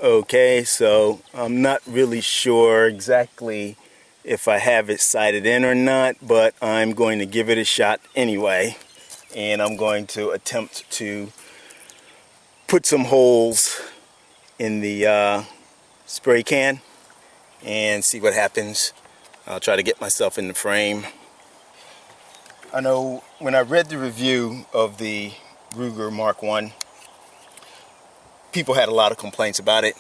Okay, so I'm not really sure exactly if I have it sighted in or not, but I'm going to give it a shot anyway. And I'm going to attempt to put some holes in the spray can and see what happens. I'll try to get myself in the frame. I know when I read the review of the Ruger Mark I, people had a lot of complaints about it,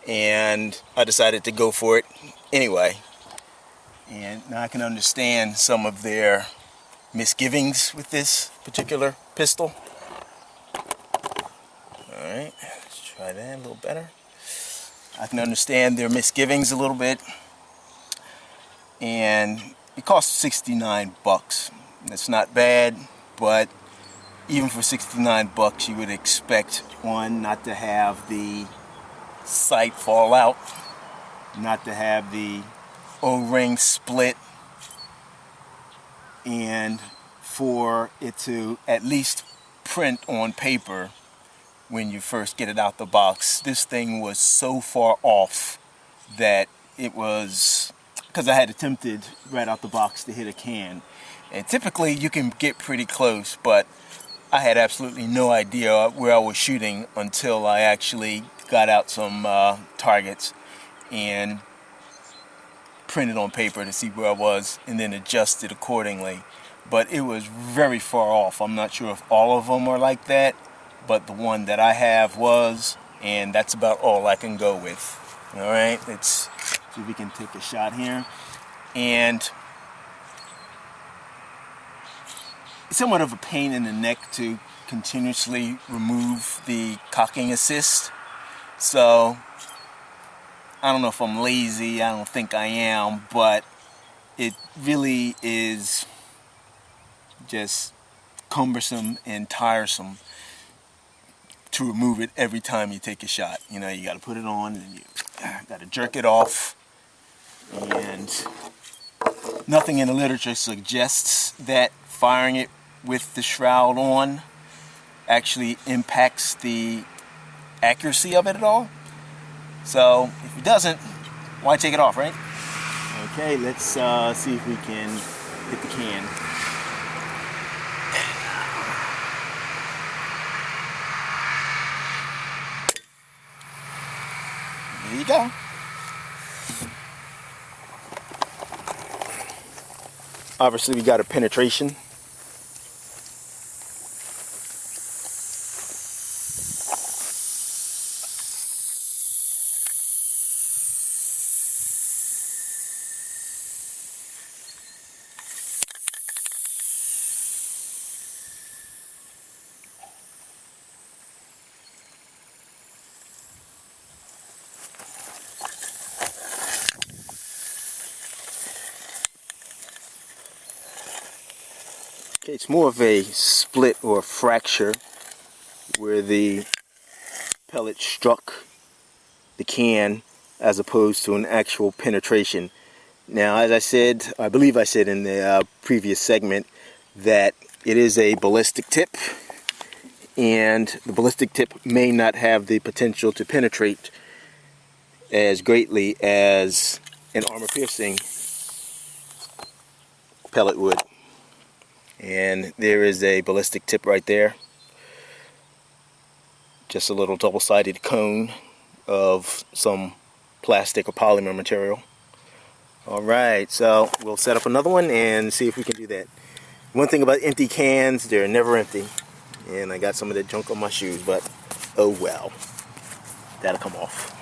and I decided to go for it anyway. And now I can understand some of their misgivings with this particular pistol. Alright, let's try that a little better. I can understand their misgivings a little bit. And it costs 69 bucks. That's not bad, but even for 69 bucks you would expect, one, not to have the sight fall out, not to have the O-ring split, and for it to at least print on paper when you first get it out the box. This thing was so far off that it was, because I had attempted right out the box to hit a can, and typically you can get pretty close, but I had absolutely no idea where I was shooting until I actually got out some targets and printed on paper to see where I was and then adjusted accordingly. But it was very far off. I'm not sure if all of them are like that, but the one that I have was, and that's about all I can go with. Alright, let's see if we can take a shot here. And it's somewhat of a pain in the neck to continuously remove the cocking assist. So I don't know if I'm lazy, I don't think I am, but it really is just cumbersome and tiresome to remove it every time you take a shot. You know, you got to put it on and you got to jerk it off. And nothing in the literature suggests that firing it with the shroud on actually impacts the accuracy of it at all. So if it doesn't, why take it off, right? Okay, let's see if we can hit the can. There you go. Obviously we got a penetration. Okay, it's more of a split or a fracture where the pellet struck the can as opposed to an actual penetration. Now, as I said, I believe I said in the previous segment that it is a ballistic tip, and the ballistic tip may not have the potential to penetrate as greatly as an armor-piercing pellet would. And there is a ballistic tip right there. Just a little double-sided cone of some plastic or polymer material. Alright, so we'll set up another one and see if we can do that. One thing about empty cans, they're never empty. And I got some of the junk on my shoes, but oh well. That'll come off.